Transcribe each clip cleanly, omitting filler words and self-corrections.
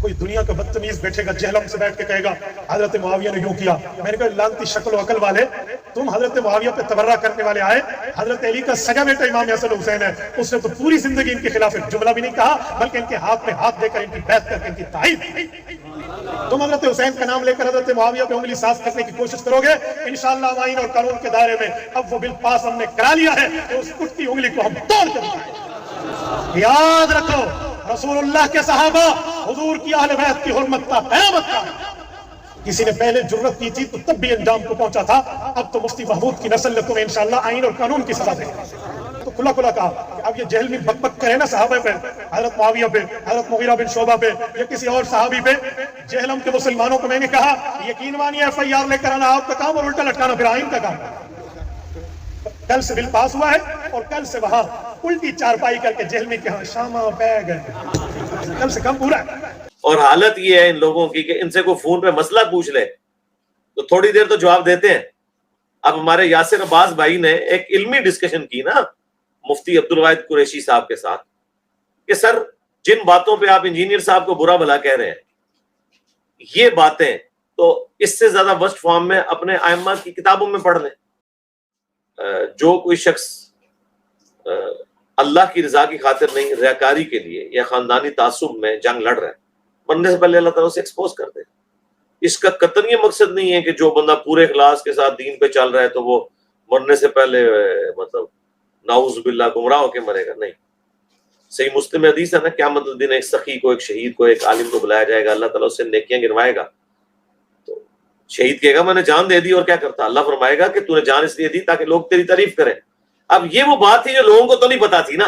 کوئی دنیا کا بدتمیز بیٹھے گا جہلم سے بیٹھ کے کہے گا حضرت معاویہ نے یوں کیا. میں نے کہا لانتی شکل و عقل والے, تم حضرت معاویہ پہ تبرہ کرنے والے آئے. حضرت علی کا سگا بیٹا امام حسن حسین ہے, اس نے تو پوری زندگی ان کے خلاف ایک جملہ بھی نہیں کہا, بلکہ ان کے ہاتھ میں ہاتھ دے کر ان کی بیعت کر کے ان کی تائید. تم حضرت حسین کا نام لے کر حضرت معاویہ پہ انگلی صاف کرنے کی کوشش کرو گے, انشاءاللہ آئین اور قانون کے دائرے میں اب وہ بل پاس ہم نے کرا لیا ہے کہ اس کٹی انگلی کو ہم توڑ کر دکھائیں. یاد رکھو رسول اللہ کے صحابہ حضور کی اہل بیت کی حرمت کا قیامت کا. کسی نے پہلے جرت کی تھی تو تب بھی انجام کو پہنچا تھا, اب تو مفتی محمود کی نسل نے تمہیں انشاءاللہ آئین اور قانون کی سزا دے. تو کھلا کھلا کہا کہ اب یہ جہل میں بک بک کرے نا صحابہ پہ, حضرت معاویہ پہ, حضرت مغیرہ بن شعبہ پہ, یا کسی اور صحابی پہ. جہلم کے مسلمانوں کو میں نے کہا یقین مانیے ایف آئی آر لے کر آنا آپ کا کام اور الٹا لٹکانا پھر آئین کا کام. کل سے بل پاس ہوا ہے اور کل سے وہاں الٹی چارپائی کر کے جیل میں کہاں شامہ پہ گئے, کم سے کم پورا ہے. اور حالت یہ ہے ان لوگوں کی کہ ان سے کوئی فون پہ مسئلہ پوچھ لے تو تھوڑی دیر تو جواب دیتے ہیں. اب ہمارے یاسر عباس بھائی نے ایک علمی ڈسکشن کی نا مفتی عبدالواحد قریشی صاحب کے ساتھ کہ سر جن باتوں پہ آپ انجینئر صاحب کو برا بھلا کہہ رہے ہیں یہ باتیں تو اس سے زیادہ ورسٹ فارم میں اپنے ائمہ کی کتابوں میں پڑھ لیں. جو کوئی شخص اللہ کی رضا کی خاطر نہیں ریاکاری کے لیے یا خاندانی تعصب میں جنگ لڑ رہا ہے, مرنے سے پہلے اللہ تعالیٰ اسے ایکسپوز کر دے. اس کا قطعاً یہ مقصد نہیں ہے کہ جو بندہ پورے اخلاص کے ساتھ دین پہ چل رہا ہے تو وہ مرنے سے پہلے مطلب نعوذ باللہ گمراہ ہو کے مرے گا. نہیں, صحیح مسلم حدیث ہے نا, قیامت الدین ایک سخی کو, ایک شہید کو, ایک عالم کو بلایا جائے گا, اللہ تعالیٰ اس سے نیکیاں گنوائے گا. تو شہید کہے گا میں نے جان دے دی اور کیا کرتا, اللہ فرمائے گا کہ تو نے جان اس لیے دی تاکہ لوگ تیری تعریف کریں. اب یہ وہ بات تھی جو لوگوں کو تو نہیں پتا تھی نا,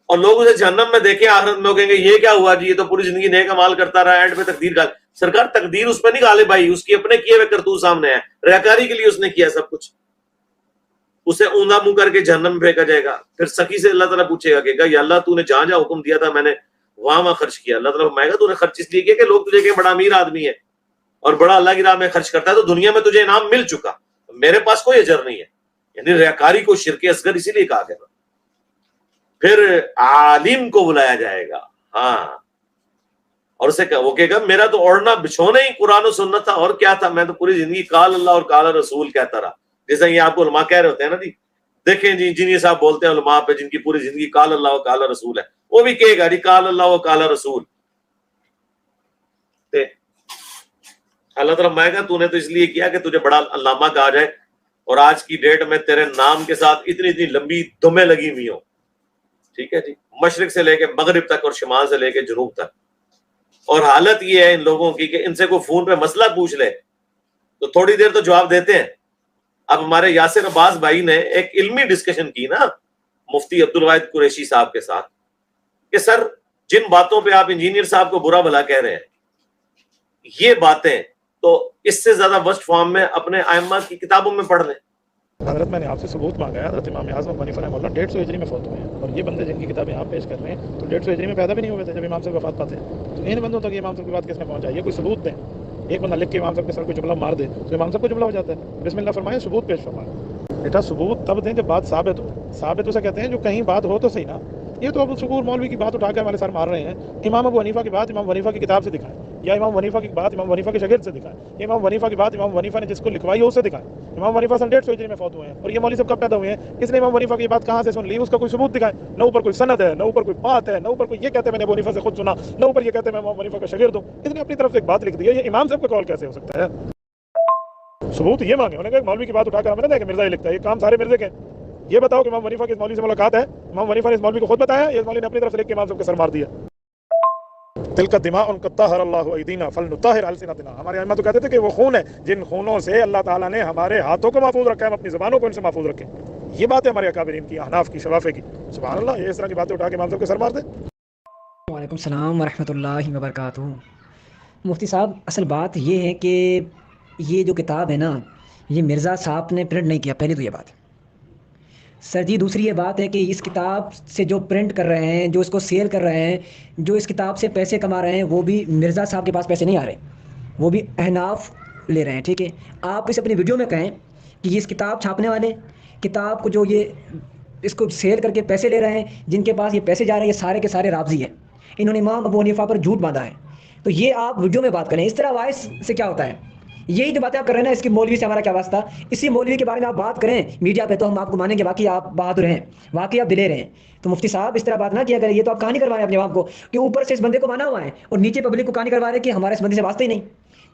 اور لوگ اسے جہنم میں دیکھیں آخرت میں کہیں گے یہ کیا ہوا جی, یہ تو پوری زندگی نیک اعمال کرتا رہا, اینڈ پہ تقدیر کا. سرکار تقدیر اس پہ نہیں غالب آئی, اس کی اپنے کیے ہوئے کرتوت سامنے ہے. ریاکاری کے لیے اس نے کیا سب کچھ, اسے اوندا منہ کر کے جہنم میں پھینکا جائے گا. پھر سخی سے اللہ تعالیٰ پوچھے گا کہ یا اللہ تو نے جہاں جہاں حکم دیا تھا میں نے وہاں خرچ کیا. اللہ تعالیٰ فرمائے گا تو نے خرچ اس لیے کیا کہ لوگ تجھے کہ بڑا امیر آدمی ہے اور بڑا اللہ کی راہ میں خرچ کرتا ہے, تو دنیا میں تجھے انعام مل چکا, میرے پاس کوئی اجر نہیں ہے. یعنی ریاکاری کو شرک اصغر اسی لیے کہا گیا. پھر عالم کو بلایا جائے گا, ہاں, اور اسے وہ کہے گا میرا تو اوڑھنا بچھونا ہی قرآن و سنت تھا, اور کیا تھا, میں تو پوری زندگی قال اللہ اور قال رسول کہتا رہا. جیسا یہ آپ کو علماء کہہ رہے ہوتے ہیں نا جی, دیکھیں جی انجینئر صاحب بولتے ہیں علماء پہ جن کی پوری زندگی قال اللہ و قال رسول ہے, وہ بھی کہے گا جی قال اللہ و قال رسول. اللہ تعالیٰ فرمائے گا تو نے تو اس لیے کیا کہ تجھے بڑا علامہ کہا جائے, اور آج کی ڈیٹ میں تیرے نام کے ساتھ اتنی اتنی لمبی دمیں لگی ہوئی ہوں, ٹھیک ہے جی, مشرق سے لے کے مغرب تک اور شمال سے لے کے جنوب تک. اور حالت یہ ہے ان لوگوں کی کہ ان سے کوئی فون پہ مسئلہ پوچھ لے تو تھوڑی دیر تو جواب دیتے ہیں. اب ہمارے یاسر عباس بھائی نے ایک علمی ڈسکشن کی نا مفتی عبدالواحد قریشی صاحب کے ساتھ کہ سر جن باتوں پہ آپ انجینئر صاحب کو برا بھلا کہہ رہے ہیں یہ باتیں تو اس سے زیادہ ورسٹ فارم میں اپنے ائمہ کی کتابوں میں پڑھ لیں. حضرت میں نے آپ سے ثبوت مانگا ہے, حضرت امام اعظم ابو حنیفہ رحمہ اللہ 150 ہجری میں فوت ہوئے ہیں, اور یہ بندے جن کی کتابیں آپ پیش کر رہے ہیں تو 150 ہجری میں پیدا بھی نہیں ہوئے تھے جب امام صاحب وفات پاتے ہیں. تو ان بندوں تک امام صاحب کی بات کس نے پہنچائی, یہ کوئی ثبوت دیں. ایک بندہ لکھ کے امام صاحب کے سر کو جملہ مار دے تو امام صاحب کو جملہ ہو جاتا ہے. بسم اللہ فرمائیں, ثبوت پیش فرمائیں. بیٹا ثبوت تب دیں جب بات ثابت ہو. ثابت اسے کہتے ہیں جو کہیں بات ہو تو صحیح نا. یہ تو اب سکور مولوی کی بات اٹھا کے ہمارے سر مار رہے ہیں. امام ابو حنیفہ کی بات امام حنیفہ کی کتاب سے دکھائیں, یا امام حنیفہ کی بات امام حنیفہ کے شاگرد سے دکھائیں, یا امام حنیفہ کی بات امام حنیفہ نے جس کو لکھوائی ہے اسے دکھائیں. امام حنیفہ 150 ہجری میں فوت ہوئے ہیں, اور یہ مولوی صاحب کب پیدا ہوئے ہیں, اس نے امام حنیفہ کی بات کہاں سے سن لی, اس کا کوئی ثبوت دکھائیں. نہ اوپر کوئی سند ہے, نہ اوپر کوئی بات ہے, نہ اوپر کوئی یہ کہتے ہیں میں نے ابو حنیفہ سے خود سنا, نہ اوپر یہ کہتے ہیں میں امام حنیفہ کا شاگرد ہوں. اس نے اپنی طرف سے ایک بات لکھ دی ہے, یہ امام صاحب کا قول کیسے ہو سکتا ہے. ثبوت یہ مانگے, انہوں نے کہا مولوی کی بات اٹھا کر ہم نے کہ مرزا یہ لکھتا ہے, یہ کام سارے مرزے کے. یہ بتاؤ کہ امام حنیفہ کی اس مولوی سے ملاقات ہے, امام حنیفہ نے اس مولوی کو خود بتایا, یہ مولوی نے اپنی طرف سے لکھ کے امام صاحب کے سر مار دیا. تلک دماء قد طہر اللہ ایدینا فلنطہر السنتنا. ہمارے ائمہ تو کہتے تھے کہ وہ خون ہے جن خونوں سے اللہ تعالیٰ نے ہمارے ہاتھوں کو محفوظ رکھا ہے, ہم اپنی زبانوں کو ان سے محفوظ رکھیں. یہ بات ہے ہمارے اکابرین کی, احناف کی, شوافے کی. سبحان اللہ, یہ اس طرح کی باتیں اٹھا کے امام صاحب کے سر مار دیں. وعلیکم السلام ورحمۃ اللہ وبرکاتہ. مفتی صاحب, اصل بات یہ ہے کہ یہ جو کتاب ہے نا یہ مرزا صاحب نے پرنٹ نہیں کیا, پہلی تو یہ بات سر جی. دوسری یہ بات ہے کہ اس کتاب سے جو پرنٹ کر رہے ہیں, جو اس کو سیل کر رہے ہیں, جو اس کتاب سے پیسے کما رہے ہیں, وہ بھی مرزا صاحب کے پاس پیسے نہیں آ رہے, وہ بھی احناف لے رہے ہیں. ٹھیک ہے, آپ اسے اپنی ویڈیو میں کہیں کہ یہ اس کتاب چھاپنے والے, کتاب کو جو یہ اس کو سیل کر کے پیسے لے رہے ہیں, جن کے پاس یہ پیسے جا رہے ہیں, یہ سارے کے سارے رافضی ہیں. انہوں نے امام ابو حنیفہ پر جھوٹ باندھا ہے. تو یہ آپ ویڈیو میں بات کریں. اس طرح وائس سے کیا ہوتا ہے؟ یہی جو باتیں آپ کر رہے ہیں نا، اس کی مولوی سے ہمارا کیا واسطہ؟ اسی مولوی کے بارے میں آپ بات کریں میڈیا پہ تو ہم آپ کو مانیں گے، واقعی آپ بہادر ہیں، واقعی آپ دلیر ہیں. تو مفتی صاحب اس طرح بات نہ کیا کریں. یہ تو آپ کہانی کروا رہے ہیں اپنے عوام کو کہ اوپر سے اس بندے کو مانا ہوا ہے اور نیچے پبلک کو کہانی کروا رہے ہیں کہ ہمارے اس بندے سے واسطہ ہی نہیں.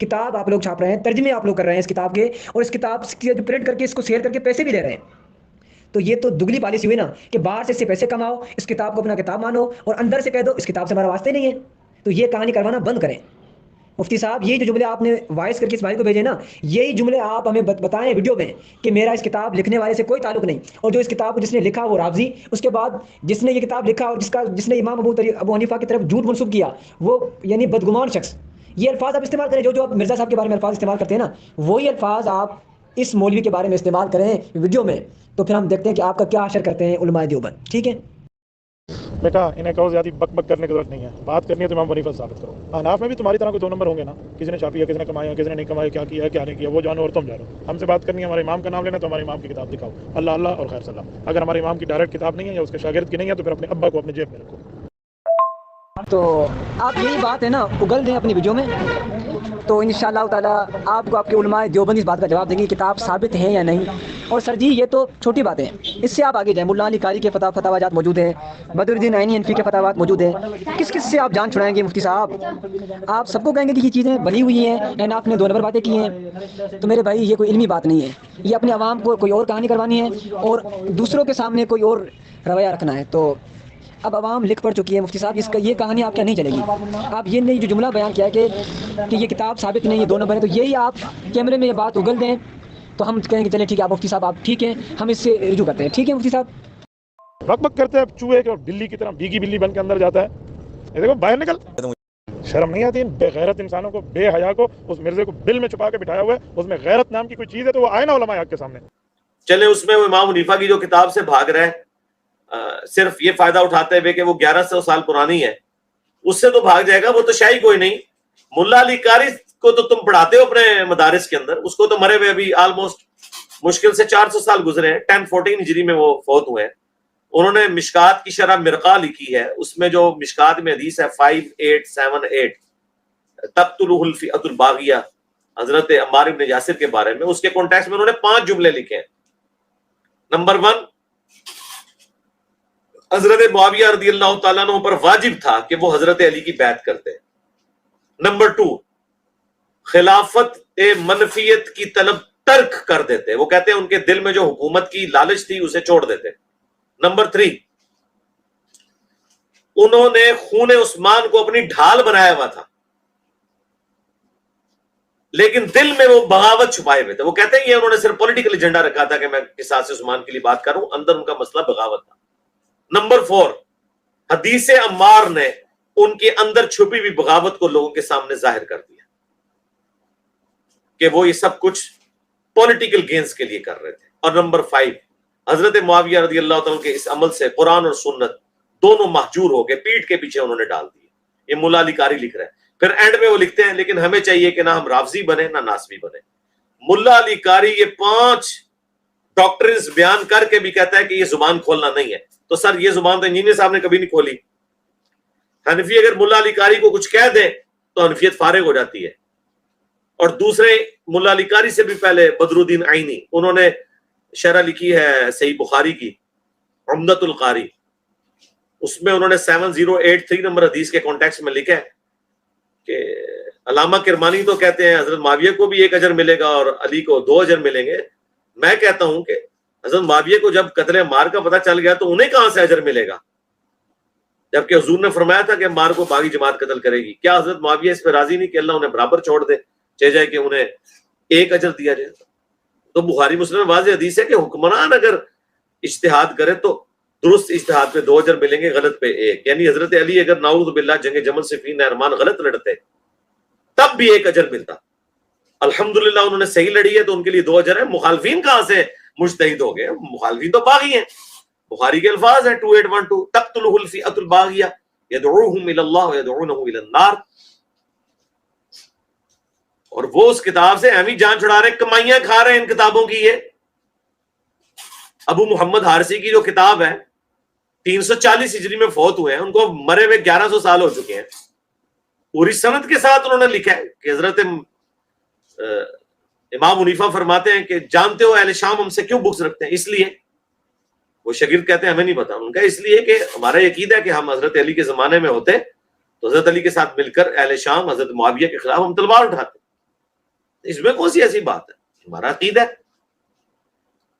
کتاب آپ لوگ چھاپ رہے ہیں، ترجمے آپ لوگ کر رہے ہیں اس کتاب کے، اور اس کتاب کی پرنٹ کر کے اس کو شیئر کر کے پیسے بھی دے رہے ہیں. تو یہ تو دگلی پالیسی ہوئی نا کہ باہر سے اس سے پیسے کماؤ، اس کتاب کو اپنا کتاب مانو، اور اندر سے کہہ دو اس کتاب سے ہمارا واسطہ ہی نہیں ہے. تو یہ کہانی کروانا بند کریں. مفتی صاحب یہی جو جملے آپ نے وائس کر کے اس بھائی کو بھیجے نا، یہی جملے آپ ہمیں بتائیں ویڈیو میں کہ میرا اس کتاب لکھنے والے سے کوئی تعلق نہیں، اور جو اس کتاب کو جس نے لکھا وہ رافضی، اس کے بعد جس نے یہ کتاب لکھا اور جس نے امام ابو حنیفہ کی طرف جھوٹ منسوب کیا وہ یعنی بدگمان شخص. یہ الفاظ آپ استعمال کریں جو آپ مرزا صاحب کے بارے میں الفاظ استعمال کرتے ہیں نا، وہی الفاظ آپ اس مولوی کے بارے میں استعمال کریں ویڈیو میں. تو پھر ہم دیکھتے ہیں کہ آپ کا کیا اشر کرتے ہیں علماء دیوبند. ٹھیک ہے بیٹا، انہیں کہو زیادہ بک بک کرنے کی ضرورت نہیں ہے. بات کرنی ہے تو امام ابو حنیفہ سے ثابت کرو. حناف میں بھی تمہاری طرح کوئی 2 نمبر ہوں گے نا، کسی نے چھاپی ہے، کسی نے کمایا، کسی نے نہیں کمایا، کیا کیا ہے کیا نہیں کیا، وہ جانو اور تم جانو. ہم سے بات کرنی ہے، ہمارے امام کا نام لینا تو ہمارے امام کی کتاب دکھاؤ، اللہ اللہ اور خیر صلی اللہ. اگر ہمارے امام کی ڈائریکٹ کتاب نہیں ہے یا اس کے شاگرد کی نہیں ہے تو پھر اپنے ابا کو اپنے جیب میں رکھو. تو آپ یہی بات ہے نا اگل دیں اپنی ویڈیو میں، تو انشاءاللہ تعالیٰ آپ کو آپ کے علماء دیوبند اس بات کا جواب دیں گے کتاب ثابت ہے یا نہیں. اور سر جی یہ تو چھوٹی باتیں ہیں، اس سے آپ آگے جائیں. ملا علی قاری کے فتاوی جات موجود ہیں، بدر الدین عینی انفی کے فتاوات موجود ہیں. کس کس سے آپ جان چھڑائیں گے مفتی صاحب؟ آپ سب کو کہیں گے کہ یہ چیزیں بنی ہوئی ہیں، اینڈ آپ نے 2 نمبر باتیں کی ہیں. تو میرے بھائی یہ کوئی علمی بات نہیں ہے. یہ اپنے عوام کو کوئی اور کہانی کروانی ہے اور دوسروں کے سامنے کوئی اور رویہ رکھنا ہے. تو اب عوام لکھ پڑ چکی ہے مفتی صاحب، اس کا یہ کہانی آپ کیا نہیں چلے گی. آپ یہ نہیں جو جملہ بیان کیا ہے کہ یہ کتاب ثابت نہیں ہے، 2 نمبر ہے، تو یہی آپ کیمرے میں یہ بات اگل دیں تو ہم کہیں گے چلیں ٹھیک ہے آپ مفتی صاحب آپ ٹھیک ہیں، ہم اس سے رجوع کرتے ہیں. ٹھیک ہے مفتی صاحب. بک بک کرتے ہیں چوہے کے اور بلی کی طرح، بھیگی بلی بن کے اندر جاتا ہے. یہ دیکھو باہر نکل، شرم نہیں آتی ان بے غیرت انسانوں کو، بے حیا کو. اس مرزے کو بل میں چھپا کے بٹھایا ہوا ہے، اس میں غیرت نام کی کوئی چیز ہے تو وہ آئے نا علماء حق کے سامنے. چلے اس میں وہ امام حنیفہ کی جو کتاب سے بھاگ رہے ہیں، صرف یہ فائدہ اٹھاتے ہوئے کہ وہ 1100 سال پرانی ہے، اس سے تو بھاگ جائے گا. وہ تو شاہی کوئی نہیں. ملا علی قاری کو تو تم پڑھاتے ہو اپنے مدارس کے اندر، اس کو تو مرے ہوئے ابھی آلموسٹ مشکل سے 400 سال گزرے ہیں. 1014 ہجری میں وہ فوت ہوئے ہیں. انہوں نے مشکات کی شرح مرقہ لکھی ہے، اس میں جو مشکات میں حدیث ہے 5878 تقتلہ الفئۃ الباغیہ حضرت عمار بن یاسر کے بارے میں، اس کے کانٹیکسٹ میں انہوں نے 5 جملے لکھے ہیں. نمبر 1، حضرت معاویہ رضی اللہ تعالیٰ عنہ پر واجب تھا کہ وہ حضرت علی کی بیعت کرتے. نمبر 2، خلافت منفیت کی طلب ترک کر دیتے، وہ کہتے ہیں ان کے دل میں جو حکومت کی لالچ تھی اسے چھوڑ دیتے. نمبر 3، انہوں نے خون عثمان کو اپنی ڈھال بنایا ہوا تھا لیکن دل میں وہ بغاوت چھپائے ہوئے تھے. وہ کہتے ہیں یہ انہوں نے صرف پولیٹیکل ایجنڈا رکھا تھا کہ میں قصاص عثمان کے لیے بات کروں، اندر ان کا مسئلہ بغاوت تھا. نمبر 4، حدیث عمار نے ان کے اندر چھپی ہوئی بغاوت کو لوگوں کے سامنے ظاہر کر دیا کہ وہ یہ سب کچھ پولیٹیکل گینز کے لیے کر رہے تھے. اور نمبر 5، حضرت معاویہ رضی اللہ تعالیٰ کے اس عمل سے قرآن اور سنت دونوں محجور ہو گئے، پیٹ کے پیچھے انہوں نے ڈال دیے. یہ ملا علی قاری لکھ رہے ہیں. پھر اینڈ میں وہ لکھتے ہیں لیکن ہمیں چاہیے کہ نہ ہم رافضی بنے نہ ناسبی بنے. ملا علی قاری یہ 5 ڈاکٹرنز بیان کر کے بھی کہتا ہے کہ یہ زبان کھولنا نہیں ہے. تو سر یہ زبان تو انجینئر صاحب نے کبھی نہیں کھولی. حنفی اگر ملا علی قاری کو کچھ کہہ دے تو حنفیت فارغ ہو جاتی ہے. اور دوسرے ملا علی قاری سے بھی پہلے بدر الدین عینی، انہوں نے شرح لکھی ہے صحیح بخاری کی، عمدۃ القاری. اس میں انہوں نے 7083 نمبر حدیث کے کانٹیکس میں لکھا ہے کہ علامہ کرمانی تو کہتے ہیں حضرت معاویہ کو بھی 1 اجر ملے گا اور علی کو 2 اجر ملیں گے. میں کہتا ہوں کہ حضرت معاویہ کو جب قتل عمار کا پتہ چل گیا تو انہیں کہاں سے اجر ملے گا، جبکہ حضور نے فرمایا تھا کہ عمار کو باغی جماعت قتل کرے گی. کیا حضرت معاویہ اس پہ راضی نہیں کہ اللہ انہیں برابر چھوڑ دے، چاہے جائے کہ انہیں 1 اجر دیا جائے؟ تو بخاری مسلم میں واضح حدیث ہے کہ حکمران اگر اجتہاد کرے تو درست اجتہاد پہ 2 اجر ملیں گے، غلط پہ 1. یعنی حضرت علی اگر نعوذ باللہ جنگ جمل صفین نہرمان غلط لڑتے تب بھی 1 اجر ملتا. الحمدللہ انہوں نے صحیح لڑی ہے تو ان کے لیے 2 اجر ہے. مخالفین کہاں سے مجتہد ہو گئے؟ مخالفین تو باغی ہیں. بخاری کے الفاظ ہیں 2812 تقتلہ الفئۃ الباغیہ یدعوہم الی اللہ ویدعونہ الی النار. اور وہ اس کتاب سے اہمی جان چھڑا رہے ہیں، کمائیاں کھا رہے ہیں ان کتابوں کی. یہ ابو محمد حارثی کی جو کتاب ہے 340 ہجری میں فوت ہوئے ہیں, ان کو مرے ہوئے 1100 سال ہو چکے ہیں. پوری سند کے ساتھ انہوں نے لکھا ہے کہ حضرت امام حنیفہ فرماتے ہیں کہ جانتے ہو اہل شام ہم سے کیوں بغض رکھتے ہیں؟ اس لیے, وہ شاگرد کہتے ہیں ہمیں نہیں پتا. ان کا اس لیے کہ ہمارا عقیدہ ہے کہ ہم حضرت علی کے زمانے میں ہوتے تو حضرت علی کے ساتھ مل کر اہل شام حضرت معاویہ کے خلاف ہم تلوار اٹھاتے. اس میں کون سی ایسی بات ہے؟ ہمارا عقیدہ ہے.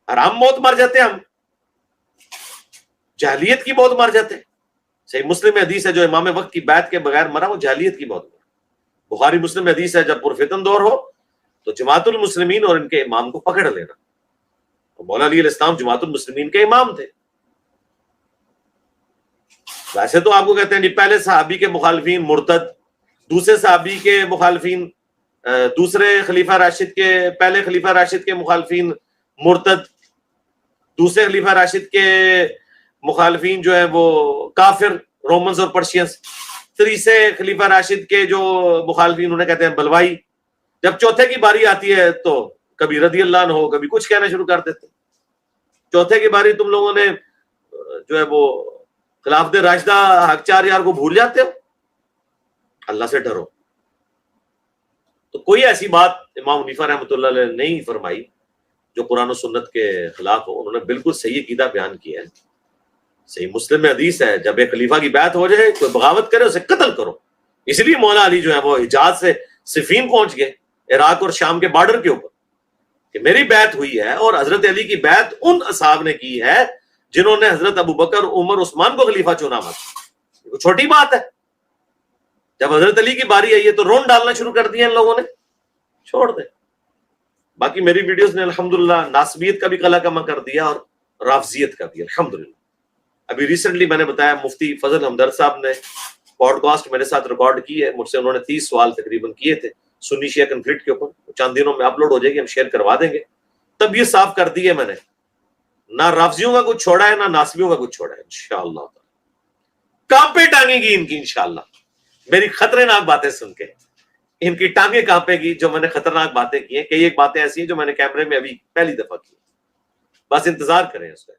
حرام موت مر جاتے ہم, جاہلیت کی موت مر جاتے. صحیح مسلم میں حدیث ہے جو امام وقت کی بیعت کے بغیر مرا وہ جاہلیت کی موت مرا. بخاری مسلم میں حدیث ہے جب پرفتن دور ہو تو جماعت المسلمین اور ان کے امام کو پکڑ لینا. مولا علی علیہ السلام جماعت المسلمین کے امام تھے. ویسے تو آپ کو کہتے ہیں پہلے صحابی کے مخالفین مرتد, دوسرے صحابی کے مخالفین, دوسرے خلیفہ راشد کے, پہلے خلیفہ راشد کے مخالفین مرتد, دوسرے خلیفہ راشد کے مخالفین جو ہیں وہ کافر, رومنز اور پرشینز, تیسرے خلیفہ راشد کے جو مخالفین انہیں کہتے ہیں بلوائی. جب چوتھے کی باری آتی ہے تو کبھی رضی اللہ عنہ ہو, کبھی کچھ کہنا شروع کر دیتے. چوتھے کی باری تم لوگوں نے جو ہے وہ خلافت راشدہ حق چار یار کو بھول جاتے ہو. اللہ سے ڈرو. تو کوئی ایسی بات امام حنیفہ رحمۃ اللہ علیہ نے نہیں فرمائی جو قرآن و سنت کے خلاف ہو. انہوں نے بالکل صحیح عقیدہ بیان کیا ہے. صحیح مسلم میں حدیث ہے جب ایک خلیفہ کی بیعت ہو جائے کوئی بغاوت کرے اسے قتل کرو. اس لیے مولا علی جو ہے وہ حجاز سے صفین پہنچ گئے, عراق اور شام کے بارڈر کے اوپر, کہ میری بیعت ہوئی ہے. اور حضرت علی کی بیعت ان اصحاب نے کی ہے جنہوں نے حضرت ابو بکر, عمر, عثمان کو خلیفہ چنا. مت چھوٹی بات ہے. جب حضرت علی کی باری آئی ہے تو رون ڈالنا شروع کر دیا ان لوگوں نے. چھوڑ دیں. باقی میری ویڈیوز نے الحمدللہ ناسبیت کا بھی قلع کما کر دیا اور رافضیت کا بھی الحمدللہ. ابھی ریسنٹلی میں نے بتایا مفتی فضل ہمدرد صاحب نے پوڈ کاسٹ میرے ساتھ ریکارڈ کی ہے. مجھ سے انہوں نے 30 سوال تقریباً کیے تھے سنی شیعہ کنفلکٹ کے اوپر. چند دنوں میں اپلوڈ ہو جائے گی, ہم شیئر کروا دیں گے. تب یہ صاف کر دی ہے میں نے, نہ رافضیوں کا کچھ چھوڑا ہے نہ ناسبیوں کا کچھ چھوڑا ہے. انشاءاللہ کانپے ٹانگے گی ان کی انشاءاللہ. میری خطرناک باتیں سن کے ان کی ٹانگیں کانپے گی جو میں نے خطرناک باتیں کی ہیں. کئی ایک باتیں ایسی ہیں جو میں نے کیمرے میں ابھی پہلی دفعہ کی. بس انتظار کریں اس کا.